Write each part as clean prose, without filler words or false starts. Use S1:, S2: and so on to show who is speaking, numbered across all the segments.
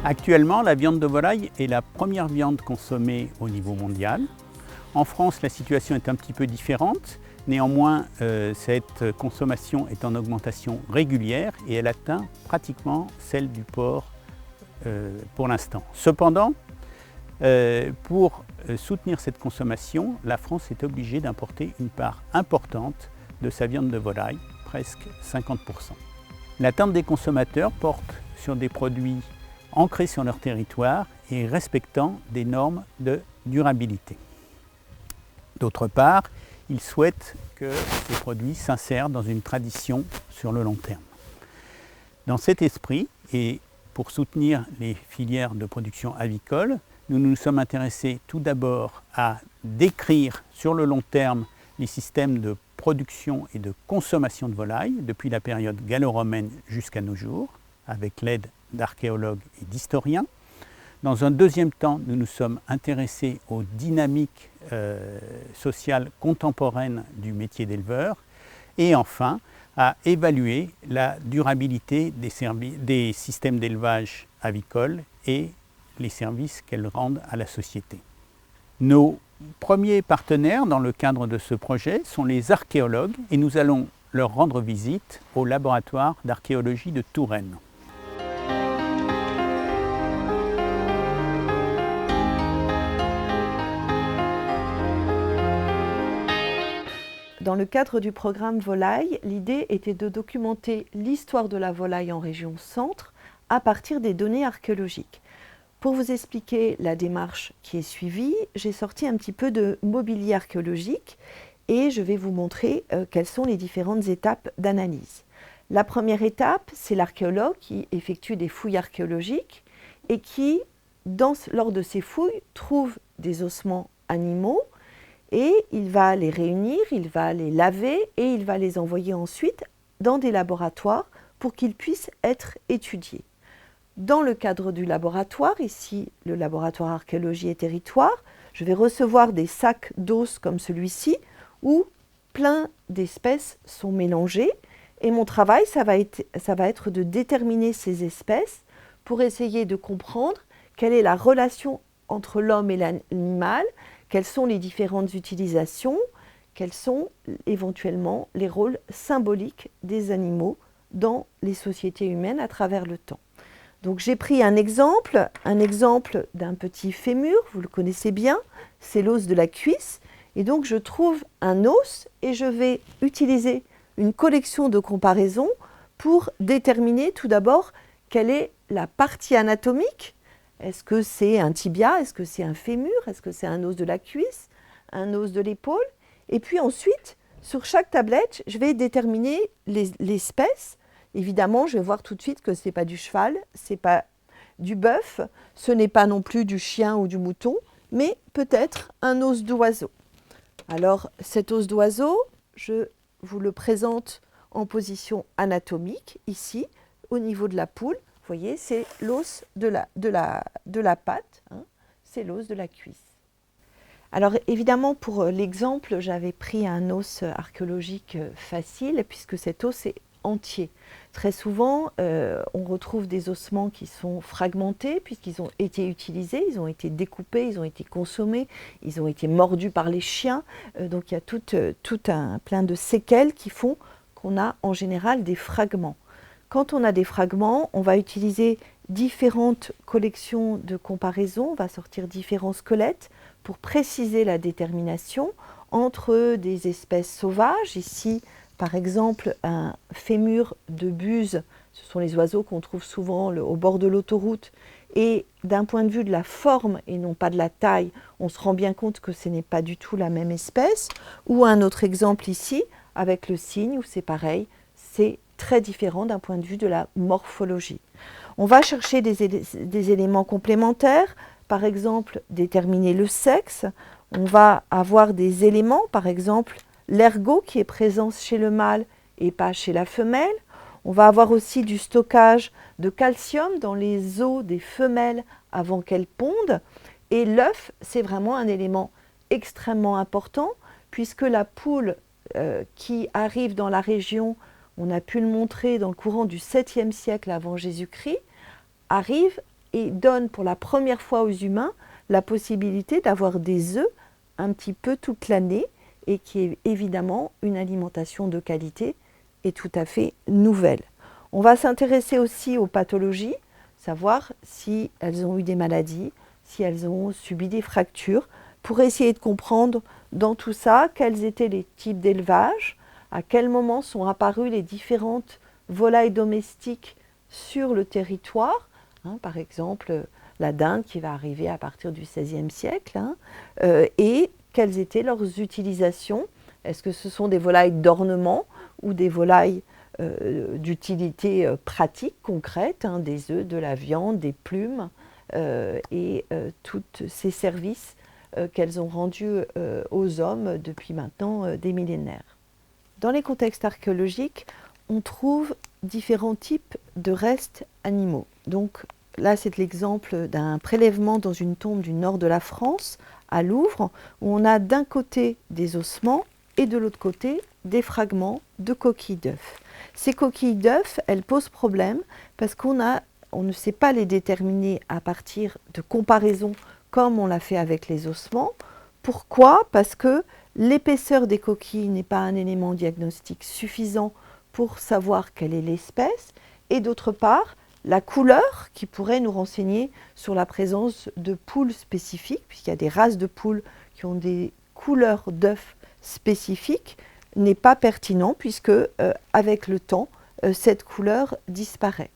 S1: Actuellement, la viande de volaille est la première viande consommée au niveau mondial. En France, la situation est un petit peu différente. Néanmoins, cette consommation est en augmentation régulière et elle atteint pratiquement celle du porc pour l'instant. Cependant, pour soutenir cette consommation, la France est obligée d'importer une part importante de sa viande de volaille, presque 50%. L'attente des consommateurs porte sur des produits ancrés sur leur territoire et respectant des normes de durabilité. D'autre part, ils souhaitent que ces produits s'insèrent dans une tradition sur le long terme. Dans cet esprit, et pour soutenir les filières de production avicole, nous nous sommes intéressés tout d'abord à décrire sur le long terme les systèmes de production et de consommation de volailles depuis la période gallo-romaine jusqu'à nos jours, avec l'aide d'archéologues et d'historiens. Dans un deuxième temps, nous nous sommes intéressés aux dynamiques sociales contemporaines du métier d'éleveur et enfin à évaluer la durabilité des systèmes d'élevage avicole et les services qu'elles rendent à la société. Nos premiers partenaires dans le cadre de ce projet sont les archéologues et nous allons leur rendre visite au laboratoire d'archéologie de Touraine.
S2: Dans le cadre du programme Volaille, l'idée était de documenter l'histoire de la volaille en région centre à partir des données archéologiques. Pour vous expliquer la démarche qui est suivie, j'ai sorti un petit peu de mobilier archéologique et je vais vous montrer quelles sont les différentes étapes d'analyse. La première étape, c'est l'archéologue qui effectue des fouilles archéologiques et qui, lors de ces fouilles, trouve des ossements animaux et il va les réunir, il va les laver et il va les envoyer ensuite dans des laboratoires pour qu'ils puissent être étudiés. Dans le cadre du laboratoire, ici le laboratoire archéologie et territoire, je vais recevoir des sacs d'os comme celui-ci où plein d'espèces sont mélangées et mon travail, ça va être de déterminer ces espèces pour essayer de comprendre quelle est la relation entre l'homme et l'animal, quelles sont les différentes utilisations, quels sont éventuellement les rôles symboliques des animaux dans les sociétés humaines à travers le temps. Donc j'ai pris un exemple d'un petit fémur, vous le connaissez bien, c'est l'os de la cuisse. Et donc je trouve un os et je vais utiliser une collection de comparaisons pour déterminer tout d'abord quelle est la partie anatomique. Est-ce que c'est un tibia? Est-ce que c'est un fémur? Est-ce que c'est un os de la cuisse? Un os de l'épaule? Et puis ensuite, sur chaque tablette, je vais déterminer l'espèce. Évidemment, je vais voir tout de suite que ce n'est pas du cheval, ce n'est pas du bœuf, ce n'est pas non plus du chien ou du mouton, mais peut-être un os d'oiseau. Alors, cet os d'oiseau, je vous le présente en position anatomique, ici, au niveau de la poule. Vous voyez, c'est l'os de la patte, hein, c'est l'os de la cuisse. Alors évidemment, pour l'exemple, j'avais pris un os archéologique facile, puisque cet os est entier. Très souvent, on retrouve des ossements qui sont fragmentés, puisqu'ils ont été utilisés, ils ont été découpés, ils ont été consommés, ils ont été mordus par les chiens. Donc il y a tout un plein de séquelles qui font qu'on a en général des fragments. Quand on a des fragments, on va utiliser différentes collections de comparaison, on va sortir différents squelettes pour préciser la détermination entre des espèces sauvages. Ici, par exemple, un fémur de buse, ce sont les oiseaux qu'on trouve souvent au bord de l'autoroute. Et d'un point de vue de la forme et non pas de la taille, on se rend bien compte que ce n'est pas du tout la même espèce. Ou un autre exemple ici, avec le cygne, où c'est pareil, c'est très différent d'un point de vue de la morphologie. On va chercher des éléments complémentaires, par exemple déterminer le sexe. On va avoir des éléments, par exemple l'ergot qui est présent chez le mâle et pas chez la femelle. On va avoir aussi du stockage de calcium dans les os des femelles avant qu'elles pondent. Et l'œuf, c'est vraiment un élément extrêmement important puisque la poule qui arrive dans la région, on a pu le montrer dans le courant du 7e siècle avant Jésus-Christ, arrive et donne pour la première fois aux humains la possibilité d'avoir des œufs un petit peu toute l'année et qui est évidemment une alimentation de qualité et tout à fait nouvelle. On va s'intéresser aussi aux pathologies, savoir si elles ont eu des maladies, si elles ont subi des fractures, pour essayer de comprendre dans tout ça quels étaient les types d'élevage, à quel moment sont apparues les différentes volailles domestiques sur le territoire, par exemple la dinde qui va arriver à partir du XVIe siècle, et quelles étaient leurs utilisations. Est-ce que ce sont des volailles d'ornement ou des volailles d'utilité pratique, concrète, des œufs, de la viande, des plumes et tous ces services qu'elles ont rendus aux hommes depuis maintenant des millénaires. Dans les contextes archéologiques, on trouve différents types de restes animaux. Donc là, c'est l'exemple d'un prélèvement dans une tombe du nord de la France, à Louvre, où on a d'un côté des ossements et de l'autre côté des fragments de coquilles d'œufs. Ces coquilles d'œufs, elles posent problème parce on ne sait pas les déterminer à partir de comparaisons comme on l'a fait avec les ossements. Pourquoi ? Parce que l'épaisseur des coquilles n'est pas un élément diagnostique suffisant pour savoir quelle est l'espèce, et d'autre part, la couleur qui pourrait nous renseigner sur la présence de poules spécifiques, puisqu'il y a des races de poules qui ont des couleurs d'œufs spécifiques, n'est pas pertinent puisque avec le temps, cette couleur disparaît.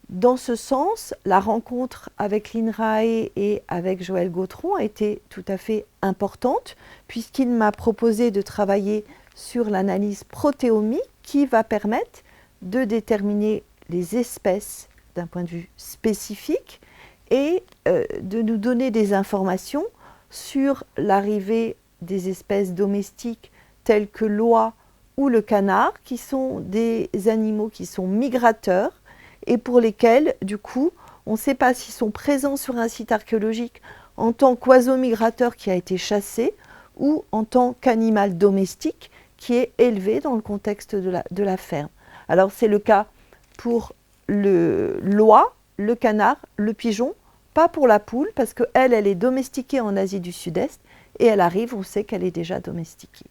S2: Dans ce sens, la rencontre avec l'INRAE et avec Joël Gautron a été tout à fait importante puisqu'il m'a proposé de travailler sur l'analyse protéomique qui va permettre de déterminer les espèces d'un point de vue spécifique et de nous donner des informations sur l'arrivée des espèces domestiques telles que l'oie ou le canard, qui sont des animaux qui sont migrateurs et pour lesquels, du coup, on ne sait pas s'ils sont présents sur un site archéologique en tant qu'oiseau migrateur qui a été chassé ou en tant qu'animal domestique qui est élevé dans le contexte de la ferme. Alors c'est le cas pour l'oie, le canard, le pigeon, pas pour la poule parce qu'elle est domestiquée en Asie du Sud-Est et elle arrive, on sait qu'elle est déjà domestiquée.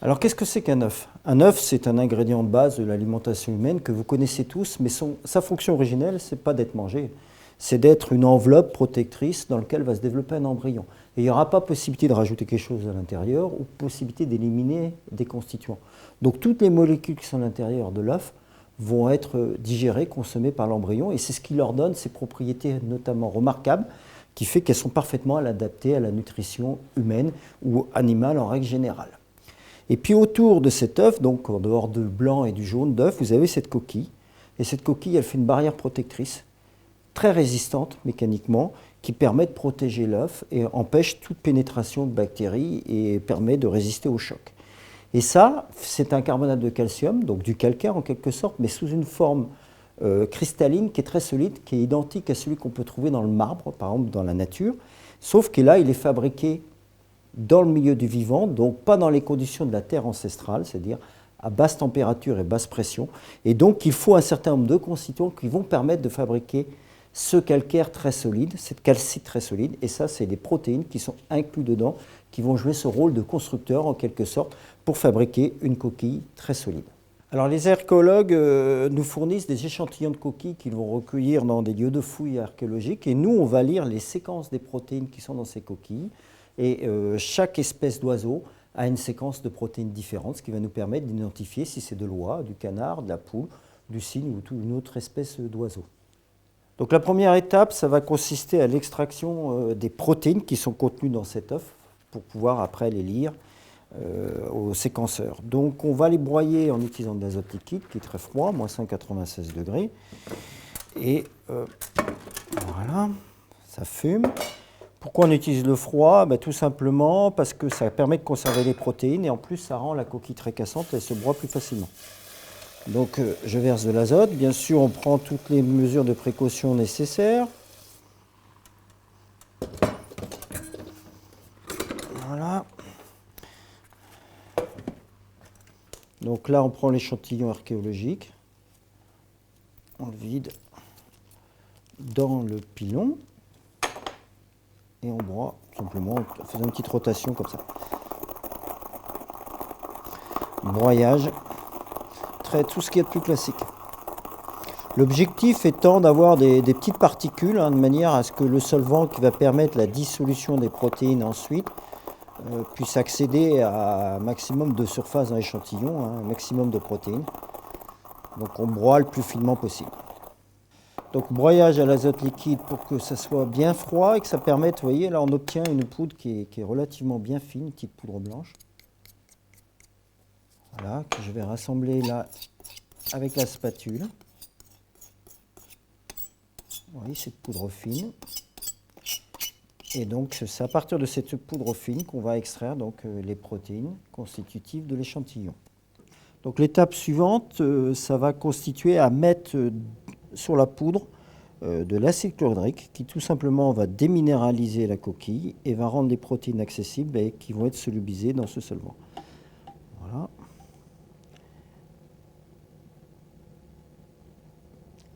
S3: Alors qu'est-ce que c'est qu'un œuf ? Un œuf, c'est un ingrédient de base de l'alimentation humaine que vous connaissez tous, mais sa fonction originelle, ce n'est pas d'être mangé, c'est d'être une enveloppe protectrice dans laquelle va se développer un embryon. Et il n'y aura pas possibilité de rajouter quelque chose à l'intérieur ou possibilité d'éliminer des constituants. Donc toutes les molécules qui sont à l'intérieur de l'œuf vont être digérées, consommées par l'embryon, et c'est ce qui leur donne ces propriétés notamment remarquables, qui fait qu'elles sont parfaitement adaptées à la nutrition humaine ou animale en règle générale. Et puis autour de cet œuf, donc en dehors du blanc et du jaune d'œuf, vous avez cette coquille. Et cette coquille, elle fait une barrière protectrice, très résistante mécaniquement, qui permet de protéger l'œuf et empêche toute pénétration de bactéries et permet de résister au choc. Et ça, c'est un carbonate de calcium, donc du calcaire en quelque sorte, mais sous une forme cristalline qui est très solide, qui est identique à celui qu'on peut trouver dans le marbre, par exemple dans la nature, sauf que là, il est fabriqué dans le milieu du vivant, donc pas dans les conditions de la terre ancestrale, c'est-à-dire à basse température et basse pression. Et donc, il faut un certain nombre de constituants qui vont permettre de fabriquer ce calcaire très solide, cette calcite très solide. Et ça, c'est des protéines qui sont inclus dedans, qui vont jouer ce rôle de constructeur, en quelque sorte, pour fabriquer une coquille très solide. Alors, les archéologues nous fournissent des échantillons de coquilles qu'ils vont recueillir dans des lieux de fouilles archéologiques. Et nous, on va lire les séquences des protéines qui sont dans ces coquilles. Et chaque espèce d'oiseau a une séquence de protéines différentes, ce qui va nous permettre d'identifier si c'est de l'oie, du canard, de la poule, du cygne ou toute une autre espèce d'oiseau. Donc la première étape, ça va consister à l'extraction des protéines qui sont contenues dans cet œuf pour pouvoir après les lire au séquenceur. Donc on va les broyer en utilisant de l'azote liquide qui est très froid, moins 196 degrés. Et voilà, ça fume. Pourquoi on utilise le froid ? Tout simplement parce que ça permet de conserver les protéines et en plus ça rend la coquille très cassante et elle se broie plus facilement. Donc je verse de l'azote, bien sûr on prend toutes les mesures de précaution nécessaires. Voilà. Donc là, on prend l'échantillon archéologique, on le vide dans le pilon et on broie simplement en faisant une petite rotation comme ça. Broyage, tout ce qui est de plus classique. L'objectif étant d'avoir des petites particules, de manière à ce que le solvant qui va permettre la dissolution des protéines ensuite puisse accéder à un maximum de surface dans l'échantillon, un maximum de protéines. Donc on broie le plus finement possible. Donc broyage à l'azote liquide pour que ça soit bien froid et que ça permette, vous voyez, là on obtient une poudre qui est relativement bien fine, une petite poudre blanche. Voilà, que je vais rassembler là avec la spatule. Vous voyez, cette poudre fine. Et donc c'est à partir de cette poudre fine qu'on va extraire donc, les protéines constitutives de l'échantillon. Donc l'étape suivante, ça va constituer à mettre sur la poudre de l'acide chlorhydrique qui tout simplement va déminéraliser la coquille et va rendre les protéines accessibles et qui vont être solubilisées dans ce solvant. Voilà.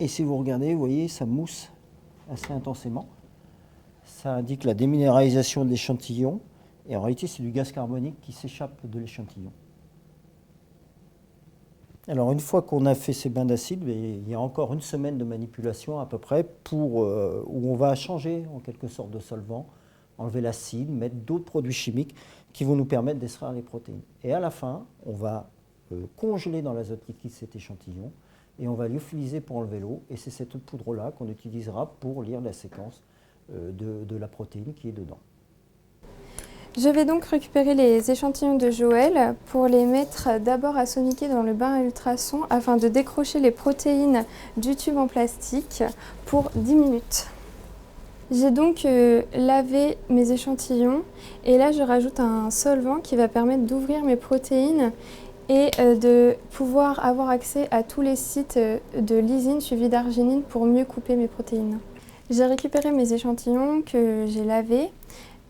S3: Et si vous regardez, vous voyez, ça mousse assez intensément. Ça indique la déminéralisation de l'échantillon. Et en réalité, c'est du gaz carbonique qui s'échappe de l'échantillon. Alors, une fois qu'on a fait ces bains d'acide, il y a encore une semaine de manipulation à peu près où on va changer en quelque sorte de solvant, enlever l'acide, mettre d'autres produits chimiques qui vont nous permettre d'extraire les protéines. Et à la fin, on va congeler dans l'azote liquide cet échantillon et on va lyophiliser pour enlever l'eau. Et c'est cette poudre-là qu'on utilisera pour lire la séquence de la protéine qui est dedans.
S4: Je vais donc récupérer les échantillons de Joël pour les mettre d'abord à soniquer dans le bain à ultrasons afin de décrocher les protéines du tube en plastique pour 10 minutes. J'ai donc lavé mes échantillons et là je rajoute un solvant qui va permettre d'ouvrir mes protéines et de pouvoir avoir accès à tous les sites de lysine suivis d'arginine pour mieux couper mes protéines. J'ai récupéré mes échantillons que j'ai lavés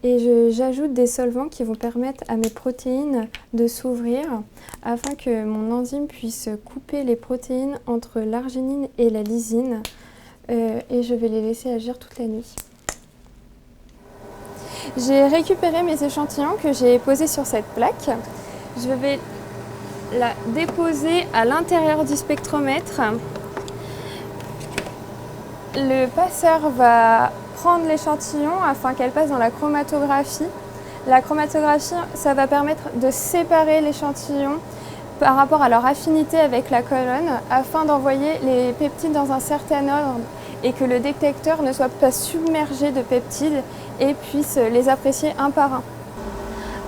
S4: et j'ajoute des solvants qui vont permettre à mes protéines de s'ouvrir afin que mon enzyme puisse couper les protéines entre l'arginine et la lysine et je vais les laisser agir toute la nuit. J'ai récupéré mes échantillons que j'ai posés sur cette plaque. Je vais la déposer à l'intérieur du spectromètre. Le passeur va prendre l'échantillon afin qu'elle passe dans la chromatographie. La chromatographie, ça va permettre de séparer l'échantillon par rapport à leur affinité avec la colonne afin d'envoyer les peptides dans un certain ordre et que le détecteur ne soit pas submergé de peptides et puisse les apprécier un par un.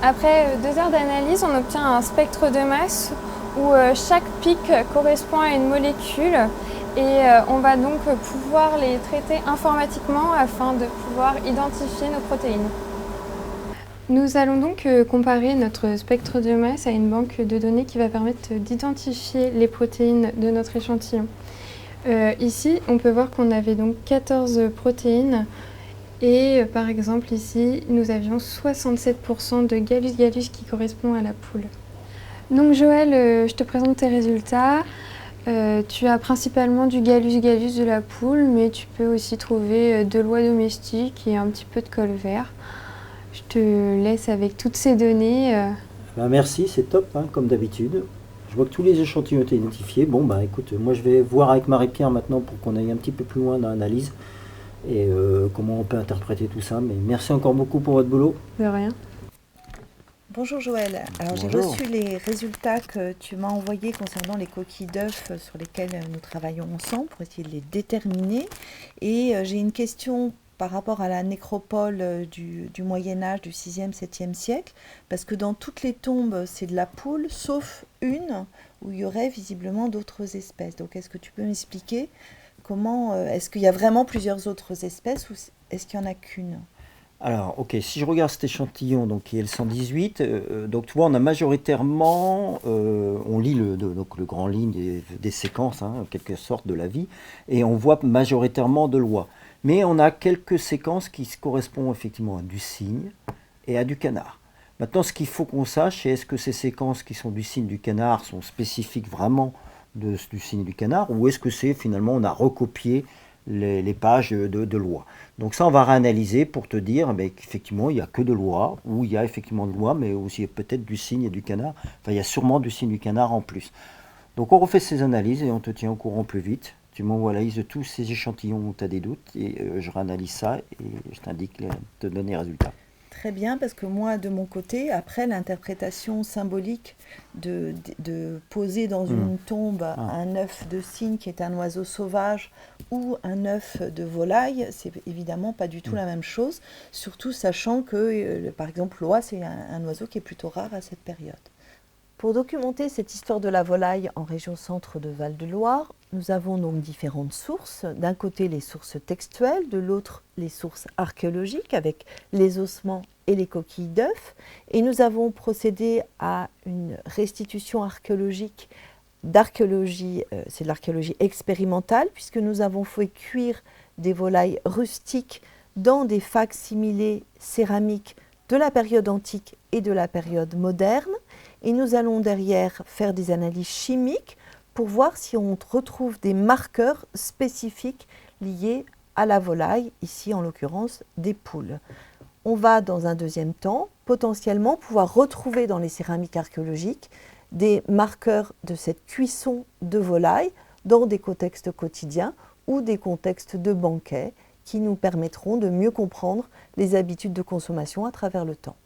S4: Après 2 heures d'analyse, on obtient un spectre de masse où chaque pic correspond à une molécule et on va donc pouvoir les traiter informatiquement afin de pouvoir identifier nos protéines. Nous allons donc comparer notre spectre de masse à une banque de données qui va permettre d'identifier les protéines de notre échantillon. Ici, on peut voir qu'on avait donc 14 protéines et par exemple ici, nous avions 67% de Gallus-Gallus qui correspond à la poule. Donc Joël, je te présente tes résultats. Tu as principalement du Gallus-Gallus de la poule, mais tu peux aussi trouver de l'oie domestique et un petit peu de colvert. Je te laisse avec toutes ces données.
S3: Merci, c'est top, comme d'habitude. Je vois que tous les échantillons ont été identifiés. Bon, écoute, moi je vais voir avec Marie-Pierre maintenant pour qu'on aille un petit peu plus loin dans l'analyse et comment on peut interpréter tout ça. Mais merci encore beaucoup pour votre boulot.
S4: De rien.
S2: Bonjour Joël, alors j'ai reçu les résultats que tu m'as envoyés concernant les coquilles d'œufs sur lesquelles nous travaillons ensemble pour essayer de les déterminer et j'ai une question par rapport à la nécropole du Moyen-Âge, du 6e, 7e siècle, parce que dans toutes les tombes c'est de la poule, sauf une où il y aurait visiblement d'autres espèces. Donc est-ce que tu peux m'expliquer comment, est-ce qu'il y a vraiment plusieurs autres espèces ou est-ce qu'il n'y en a qu'une ?
S3: Alors, ok, si je regarde cet échantillon, donc, qui est le 118, donc tu vois, on a majoritairement, on lit le grand ligne des séquences, en quelque sorte, de la vie, et on voit majoritairement de l'oie. Mais on a quelques séquences qui correspondent effectivement à du cygne et à du canard. Maintenant, ce qu'il faut qu'on sache, c'est est-ce que ces séquences qui sont du cygne du canard sont spécifiques vraiment du cygne du canard, ou est-ce que c'est finalement on a recopié les pages de l'oie. Donc ça, on va réanalyser pour te dire qu'effectivement, il n'y a que de l'oie, ou il y a effectivement de l'oie, mais aussi peut-être du cygne et du canard. Enfin, il y a sûrement du cygne du canard en plus. Donc on refait ces analyses et on te tient au courant plus vite. Tu m'envoies la liste de tous ces échantillons où tu as des doutes, et je réanalyse ça et je t'indique te donner les résultats.
S2: Très bien, parce que moi, de mon côté, après l'interprétation symbolique de poser dans une tombe un œuf de cygne qui est un oiseau sauvage ou un œuf de volaille, c'est évidemment pas du tout la même chose, surtout sachant que, par exemple, l'oie, c'est un oiseau qui est plutôt rare à cette période. Pour documenter cette histoire de la volaille en région centre de Val-de-Loire, nous avons donc différentes sources. D'un côté, les sources textuelles, de l'autre, les sources archéologiques avec les ossements et les coquilles d'œufs. Et nous avons procédé à une restitution archéologique d'archéologie, c'est de l'archéologie expérimentale, puisque nous avons fait cuire des volailles rustiques dans des fac-similés céramiques de la période antique et de la période moderne. Et nous allons derrière faire des analyses chimiques pour voir si on retrouve des marqueurs spécifiques liés à la volaille, ici en l'occurrence des poules. On va dans un deuxième temps potentiellement pouvoir retrouver dans les céramiques archéologiques des marqueurs de cette cuisson de volaille dans des contextes quotidiens ou des contextes de banquets qui nous permettront de mieux comprendre les habitudes de consommation à travers le temps.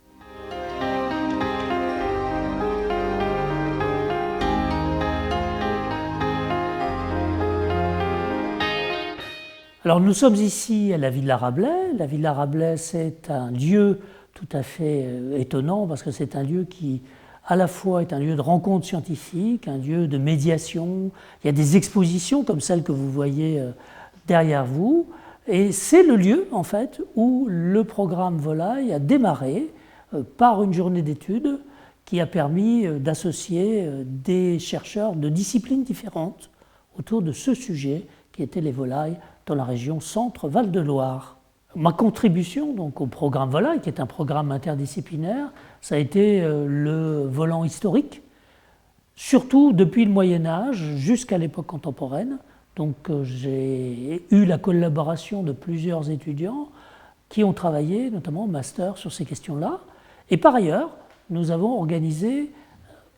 S5: Alors nous sommes ici à la Villa Rabelais. La Villa Rabelais, c'est un lieu tout à fait étonnant parce que c'est un lieu qui à la fois est un lieu de rencontre scientifique, un lieu de médiation. Il y a des expositions comme celle que vous voyez derrière vous. Et c'est le lieu en fait où le programme Volaille a démarré par une journée d'études qui a permis d'associer des chercheurs de disciplines différentes autour de ce sujet qui était les volailles dans la région Centre-Val de Loire. Ma contribution donc, au programme Volaille, qui est un programme interdisciplinaire, ça a été le volant historique, surtout depuis le Moyen-Âge jusqu'à l'époque contemporaine. Donc j'ai eu la collaboration de plusieurs étudiants qui ont travaillé, notamment au master, sur ces questions-là. Et par ailleurs, nous avons organisé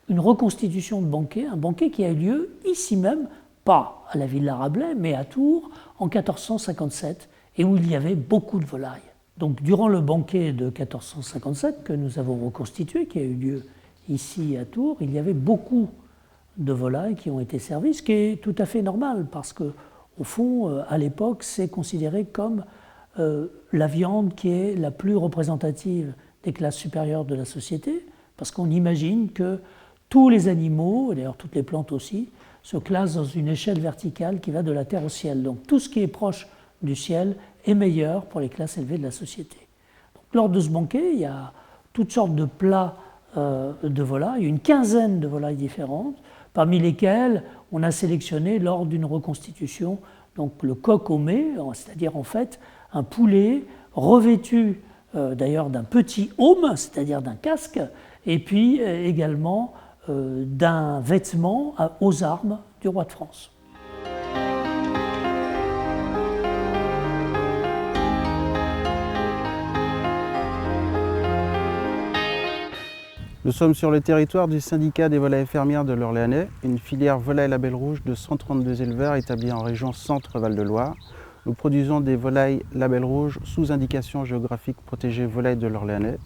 S5: une reconstitution de banquet, un banquet qui a eu lieu ici même, pas à la Villa Rabelais, mais à Tours, en 1457, et où il y avait beaucoup de volailles. Donc durant le banquet de 1457 que nous avons reconstitué, qui a eu lieu ici à Tours, il y avait beaucoup de volailles qui ont été servies, ce qui est tout à fait normal, parce que au fond, à l'époque, c'est considéré comme la viande qui est la plus représentative des classes supérieures de la société, parce qu'on imagine que tous les animaux, et d'ailleurs toutes les plantes aussi, se classent dans une échelle verticale qui va de la terre au ciel. Donc tout ce qui est proche du ciel est meilleur pour les classes élevées de la société. Donc, lors de ce banquet, il y a toutes sortes de plats de volailles, une quinzaine de volailles différentes, parmi lesquelles on a sélectionné lors d'une reconstitution donc le coq au mets, c'est-à-dire en fait un poulet revêtu d'ailleurs d'un petit aume, c'est-à-dire d'un casque, et puis également d'un vêtement aux armes du roi de France.
S6: Nous sommes sur le territoire du syndicat des volailles fermières de l'Orléanais, une filière volaille label rouge de 132 éleveurs établis en région Centre-Val de Loire. Nous produisons des volailles label rouge sous indication géographique protégée volaille de l'Orléanais.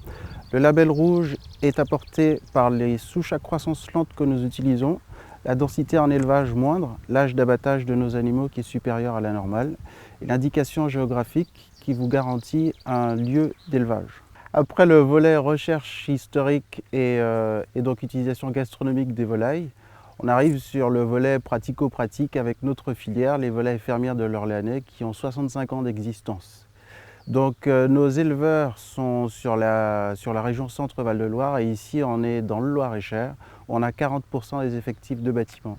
S6: Le label rouge est apporté par les souches à croissance lente que nous utilisons, la densité en élevage moindre, l'âge d'abattage de nos animaux qui est supérieur à la normale, et l'indication géographique qui vous garantit un lieu d'élevage. Après le volet recherche historique et donc utilisation gastronomique des volailles, on arrive sur le volet pratico-pratique avec notre filière, les volailles fermières de l'Orléanais, qui ont 65 ans d'existence. Donc nos éleveurs sont sur la région Centre-Val de Loire et ici on est dans le Loir-et-Cher, on a 40% des effectifs de bâtiments.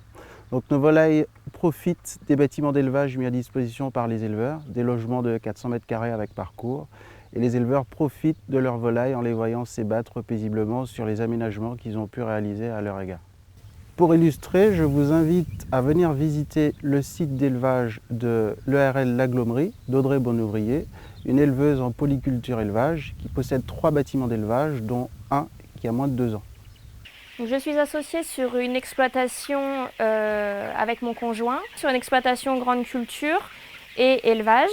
S6: Donc nos volailles profitent des bâtiments d'élevage mis à disposition par les éleveurs, des logements de 400 m² avec parcours, et les éleveurs profitent de leurs volailles en les voyant s'ébattre paisiblement sur les aménagements qu'ils ont pu réaliser à leur égard. Pour illustrer, je vous invite à venir visiter le site d'élevage de l'ERL L'Agglomerie d'Audrey Bonouvrier, une éleveuse en polyculture élevage qui possède 3 bâtiments d'élevage, dont un qui a moins de 2 ans.
S7: Je suis associée sur une exploitation avec mon conjoint, sur une exploitation grande culture et élevage.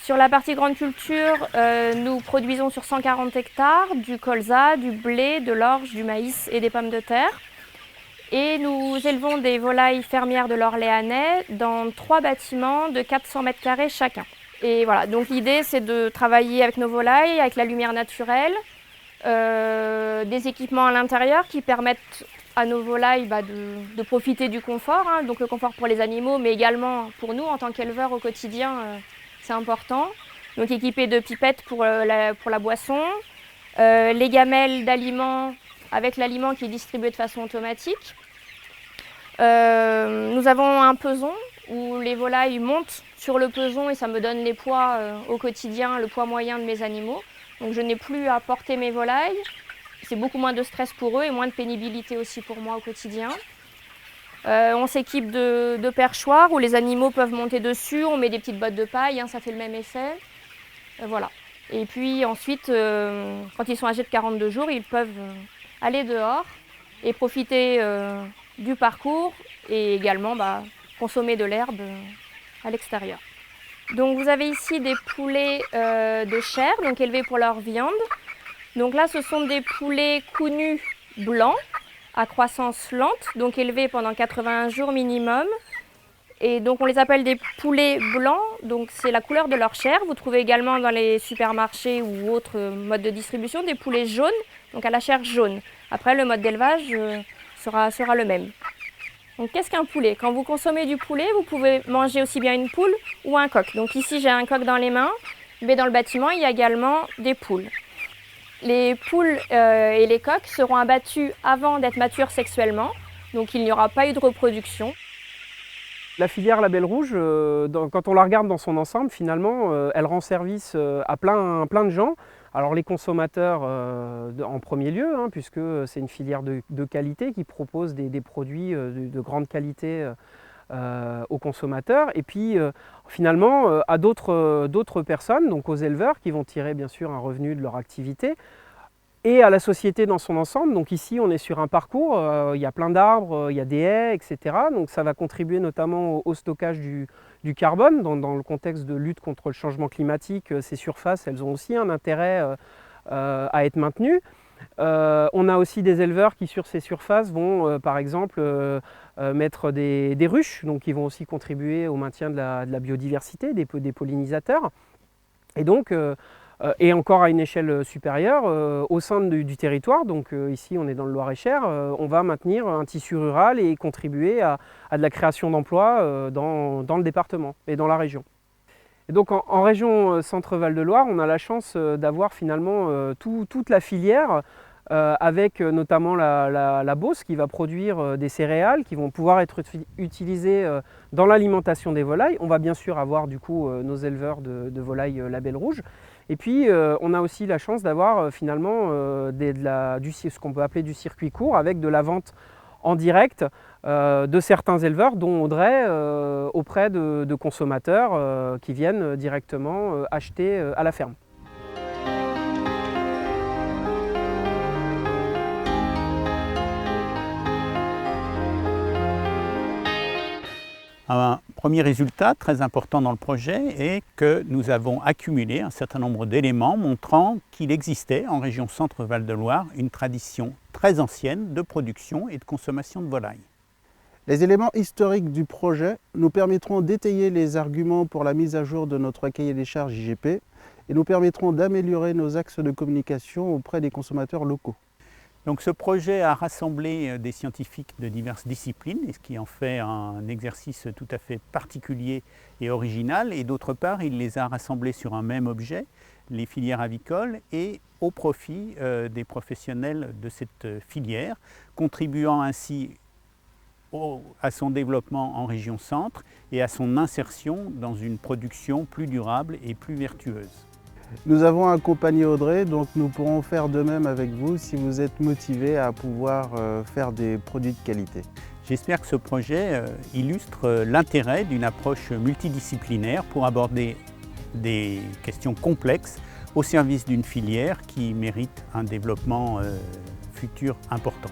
S7: Sur la partie grande culture, nous produisons sur 140 hectares du colza, du blé, de l'orge, du maïs et des pommes de terre. Et nous élevons des volailles fermières de l'Orléanais dans 3 bâtiments de 400 mètres carrés chacun. Et voilà, donc l'idée c'est de travailler avec nos volailles, avec la lumière naturelle, des équipements à l'intérieur qui permettent à nos volailles de profiter du confort, hein, donc le confort pour les animaux, mais également pour nous en tant qu'éleveurs au quotidien, c'est important. Donc équipés de pipettes pour la boisson, les gamelles d'aliments avec l'aliment qui est distribué de façon automatique. Nous avons un peson où les volailles montent sur le peson et ça me donne les poids au quotidien, le poids moyen de mes animaux. Donc je n'ai plus à porter mes volailles, c'est beaucoup moins de stress pour eux et moins de pénibilité aussi pour moi au quotidien. On s'équipe de perchoirs où les animaux peuvent monter dessus, on met des petites bottes de paille, hein, ça fait le même effet. Voilà. Et puis ensuite, quand ils sont âgés de 42 jours, ils peuvent aller dehors et profiter du parcours et également consommer de l'herbe à l'extérieur. Donc vous avez ici des poulets de chair, donc élevés pour leur viande. Donc là, ce sont des poulets cou nus blancs à croissance lente, donc élevés pendant 81 jours minimum. Et donc on les appelle des poulets blancs, donc c'est la couleur de leur chair. Vous trouvez également dans les supermarchés ou autres modes de distribution des poulets jaunes, donc à la chair jaune. Après, le mode d'élevage sera le même. Donc qu'est-ce qu'un poulet? Quand vous consommez du poulet, vous pouvez manger aussi bien une poule ou un coq. Donc ici, j'ai un coq dans les mains, mais dans le bâtiment, il y a également des poules. Les poules et les coqs seront abattus avant d'être matures sexuellement, donc il n'y aura pas eu de reproduction.
S8: La filière Label Rouge, quand on la regarde dans son ensemble, finalement, elle rend service à plein de gens. Alors les consommateurs en premier lieu, hein, puisque c'est une filière de qualité qui propose des produits de grande qualité aux consommateurs. Et puis finalement à d'autres personnes, donc aux éleveurs qui vont tirer bien sûr un revenu de leur activité. Et à la société dans son ensemble. Donc ici, on est sur un parcours, il y a plein d'arbres, il y a des haies, etc. Donc ça va contribuer notamment au stockage du carbone. Dans le contexte de lutte contre le changement climatique, ces surfaces, elles ont aussi un intérêt à être maintenues. On a aussi des éleveurs qui, sur ces surfaces, vont par exemple mettre des ruches, donc qui vont aussi contribuer au maintien de la biodiversité, des pollinisateurs. Et donc, et encore à une échelle supérieure, au sein du territoire, donc ici on est dans le Loir-et-Cher, on va maintenir un tissu rural et contribuer à de la création d'emplois dans le département et dans la région. Et donc en région Centre-Val de Loire, on a la chance d'avoir finalement toute la filière avec notamment la Beauce qui va produire des céréales qui vont pouvoir être utilisées dans l'alimentation des volailles. On va bien sûr avoir du coup nos éleveurs de volailles Label Rouge. Et puis on a aussi la chance d'avoir finalement ce qu'on peut appeler du circuit court avec de la vente en direct de certains éleveurs, dont Audrey, auprès de consommateurs qui viennent directement acheter à la ferme.
S1: Un premier résultat très important dans le projet est que nous avons accumulé un certain nombre d'éléments montrant qu'il existait en région Centre-Val de Loire une tradition très ancienne de production et de consommation de volailles.
S6: Les éléments historiques du projet nous permettront d'étayer les arguments pour la mise à jour de notre cahier des charges IGP et nous permettront d'améliorer nos axes de communication auprès des consommateurs locaux.
S1: Donc ce projet a rassemblé des scientifiques de diverses disciplines, ce qui en fait un exercice tout à fait particulier et original. Et d'autre part, il les a rassemblés sur un même objet, les filières avicoles, et au profit des professionnels de cette filière, contribuant ainsi à son développement en région centre et à son insertion dans une production plus durable et plus vertueuse.
S6: Nous avons accompagné Audrey, donc nous pourrons faire de même avec vous si vous êtes motivé à pouvoir faire des produits de qualité.
S1: J'espère que ce projet illustre l'intérêt d'une approche multidisciplinaire pour aborder des questions complexes au service d'une filière qui mérite un développement futur important.